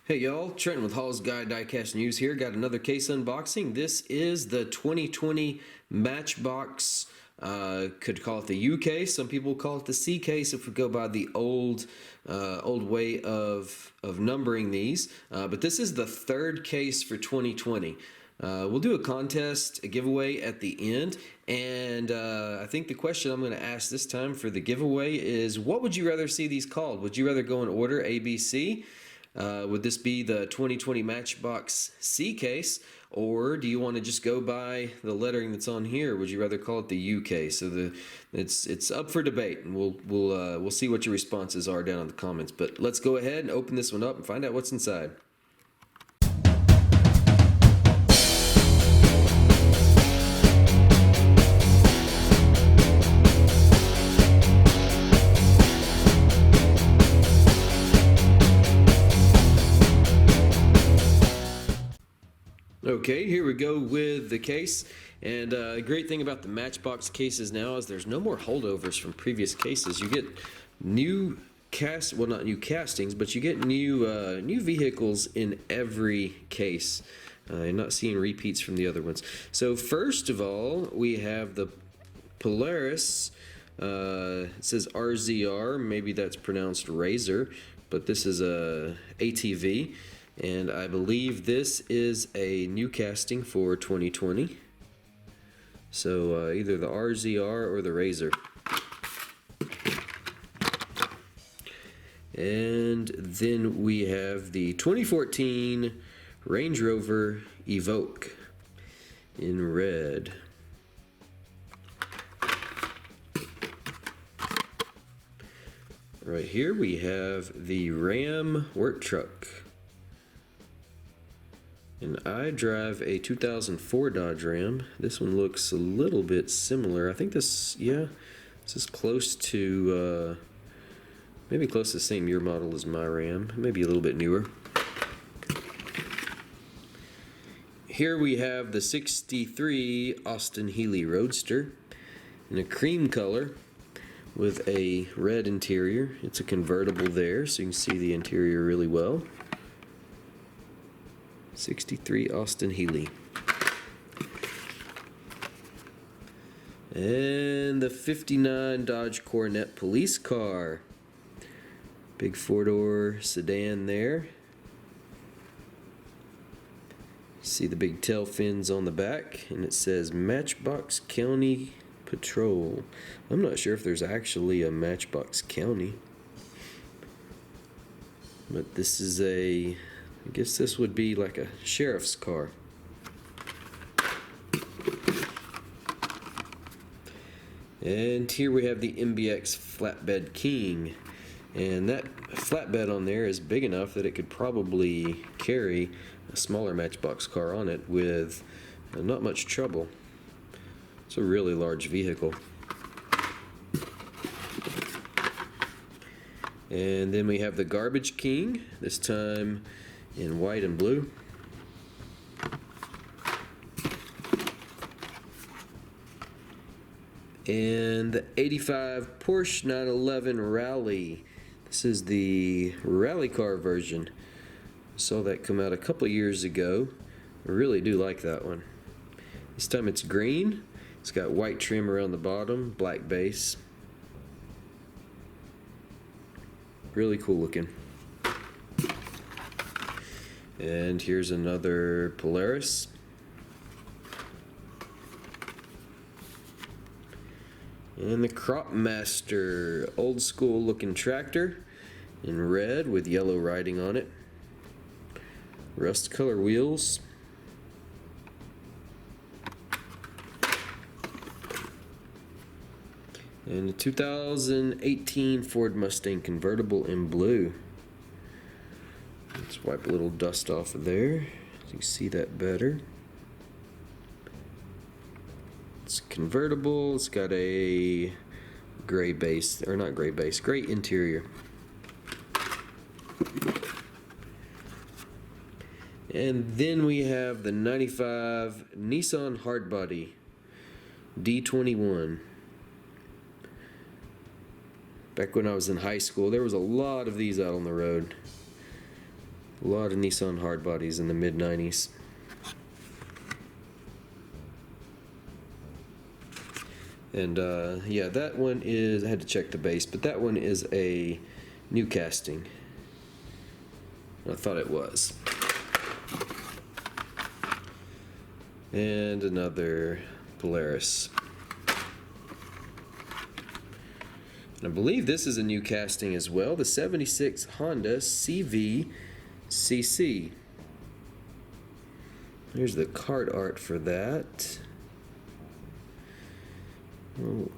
Hey y'all, Trenton with Hallsguide Diecast News here. Got another case unboxing. This is the 2020 Matchbox, could call it the U case. Some people call it the C case if we go by the old way of numbering these. But this is the third case for 2020. We'll do a contest, a giveaway at the end, and I think the question I'm going to ask this time for the giveaway is, what would you rather see these called? Would you rather go in order A, B, C? Would this be the 2020 Matchbox C case, or do you want to just go by the lettering that's on here? Would you rather call it the U case? So it's up for debate, and we'll see what your responses are down in the comments. But let's go ahead and open this one up and find out what's inside. Okay, here we go with the case. And the great thing about the Matchbox cases now is there's no more holdovers from previous cases. You get new not new castings, but you get new vehicles in every case. You're not seeing repeats from the other ones. So first of all, we have the Polaris. It says RZR, maybe that's pronounced Razor, but this is a ATV. And I believe this is a new casting for 2020. So either the RZR or the Razor. And then we have the 2014 Range Rover Evoque in red. Right here we have the Ram work truck. And I drive a 2004 Dodge Ram. This one looks a little bit similar. I think this is close to, maybe close to the same year model as my Ram. Maybe a little bit newer. Here we have the 63 Austin Healey Roadster in a cream color with a red interior. It's a convertible there, so you can see the interior really well. 63 Austin Healey. And the 59 Dodge Coronet police car. Big four-door sedan there. See the big tail fins on the back, and it says Matchbox County Patrol. I'm not sure if there's actually a Matchbox County, but this is I guess this would be like a sheriff's car. And here we have the MBX Flatbed King. And that flatbed on there is big enough that it could probably carry a smaller Matchbox car on it with not much trouble. It's a really large vehicle. And then we have the Garbage King, this time in white and blue. And the 85 Porsche 911 Rally. This is the rally car version. Saw that come out a couple years ago. I really do like that one. This time it's green. It's got white trim around the bottom, black base. Really cool looking. And here's another Polaris. And the Crop Master, old school looking tractor in red with yellow writing on it. Rust color wheels. And a 2018 Ford Mustang convertible in blue. Let's wipe a little dust off of there so you can see that better. It's convertible. It's got a gray base, or not gray base, gray interior. And then we have the 95 Nissan Hardbody D21. Back when I was in high school, there was a lot of these out on the road. A lot of Nissan hardbodies in the mid-90s. And yeah, that one is, I had to check the base, but that one is a new casting. I thought it was. And another Polaris. And I believe this is a new casting as well, the 76 Honda CVCC. Here's the card art for that.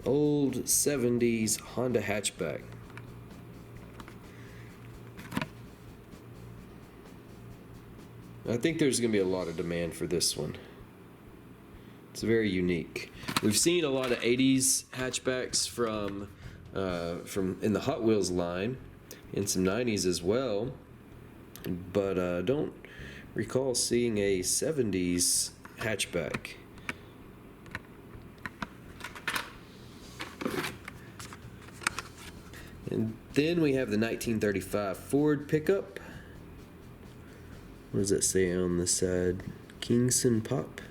Old 70s Honda hatchback. I think there's going to be a lot of demand for this one. It's very unique. We've seen a lot of 80s hatchbacks from in the Hot Wheels line, and some 90s as well, but don't recall seeing a 70s hatchback. And then we have the 1935 Ford pickup. What does that say on the side? Kingston Pop.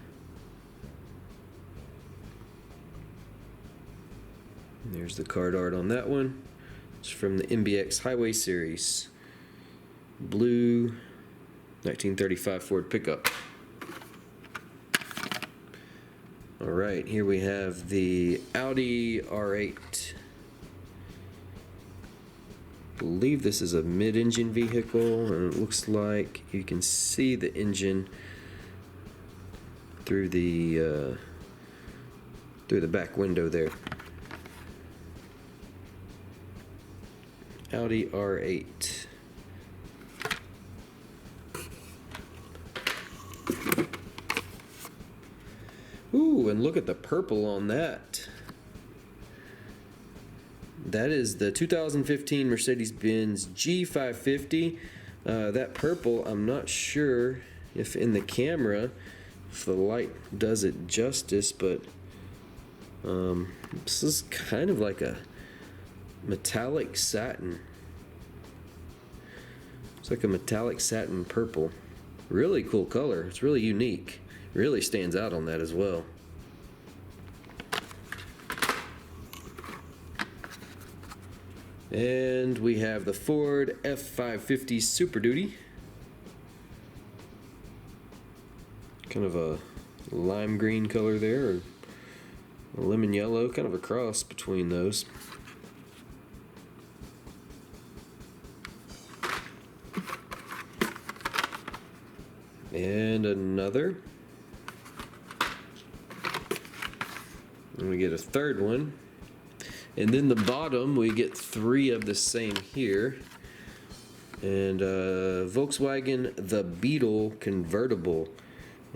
There's the card art on that one. It's from the MBX Highway Series. Blue 1935 Ford pickup. Alright, here we have the Audi R8. I believe this is a mid-engine vehicle, and it looks like you can see the engine through the back window there. Audi R8. Ooh, and look at the purple on that. That is the 2015 Mercedes-Benz G550. That purple, I'm not sure if in the camera, if the light does it justice, but this is kind of like a metallic satin. It's like a metallic satin purple. Really cool color. It's really unique. Really stands out on that as well. And we have the Ford F550 Super Duty. Kind of a lime green color there, or a lemon yellow, kind of a cross between those. And another. And we get a third one. And then the bottom, we get three of the same here. And Volkswagen The Beetle Convertible.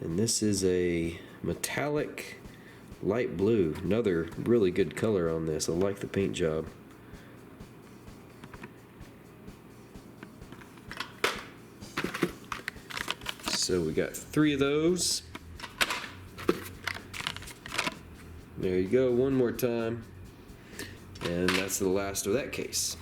And this is a metallic light blue. Another really good color on this. I like the paint job. So we got three of those. There you go, one more time. And that's the last of that case.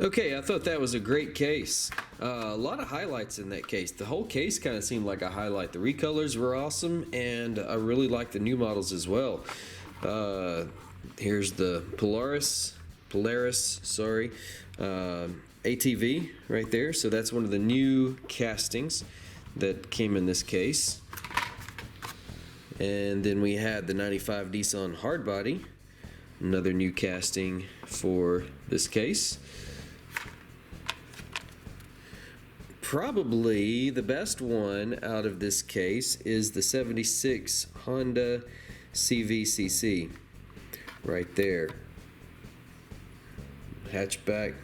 Okay, I thought that was a great case. A lot of highlights in that case. The whole case kind of seemed like a highlight. The recolors were awesome, and I really like the new models as well. Here's the Polaris, sorry, ATV right there. So that's one of the new castings that came in this case. And then we had the 95 Nissan Hardbody, another new casting for this case. Probably the best one out of this case is the 76 Honda CVCC right there. Hatchback.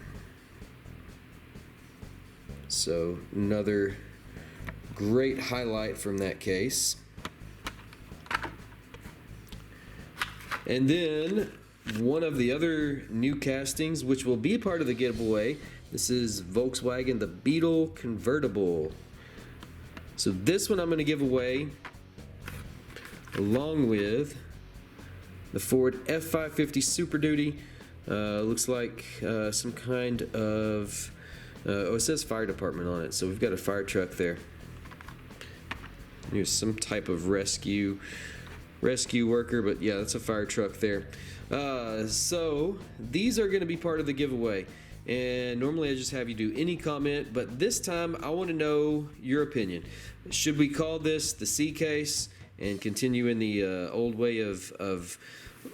So another great highlight from that case. And then one of the other new castings, which will be a part of the giveaway, this is Volkswagen The Beetle Convertible. So this one I'm going to give away along with the Ford F550 Super Duty. Looks like some kind of Oh, it says fire department on it, so we've got a fire truck there. Here's some type of rescue worker, but yeah, that's a fire truck there. So these are going to be part of the giveaway, and normally I just have you do any comment, but this time I want to know your opinion. Should we call this the C case and continue in the old way of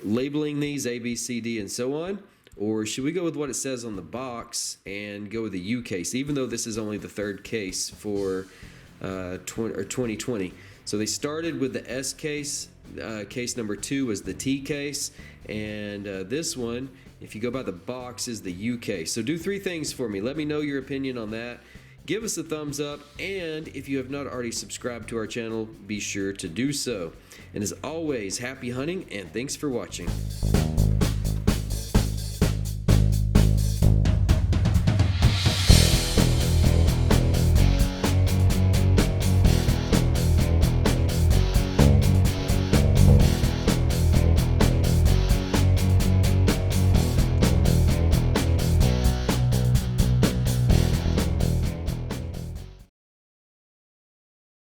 labeling these A, B, C, D, and so on? Or should we go with what it says on the box and go with the U case, even though this is only the third case for 2020? So they started with the S case. Case number 2 was the T case, and this one, if you go by the box, is the U case. So do 3 things for me. Let me know your opinion on that. Give us a thumbs up, and if you have not already subscribed to our channel, be sure to do so. And as always, happy hunting, and thanks for watching.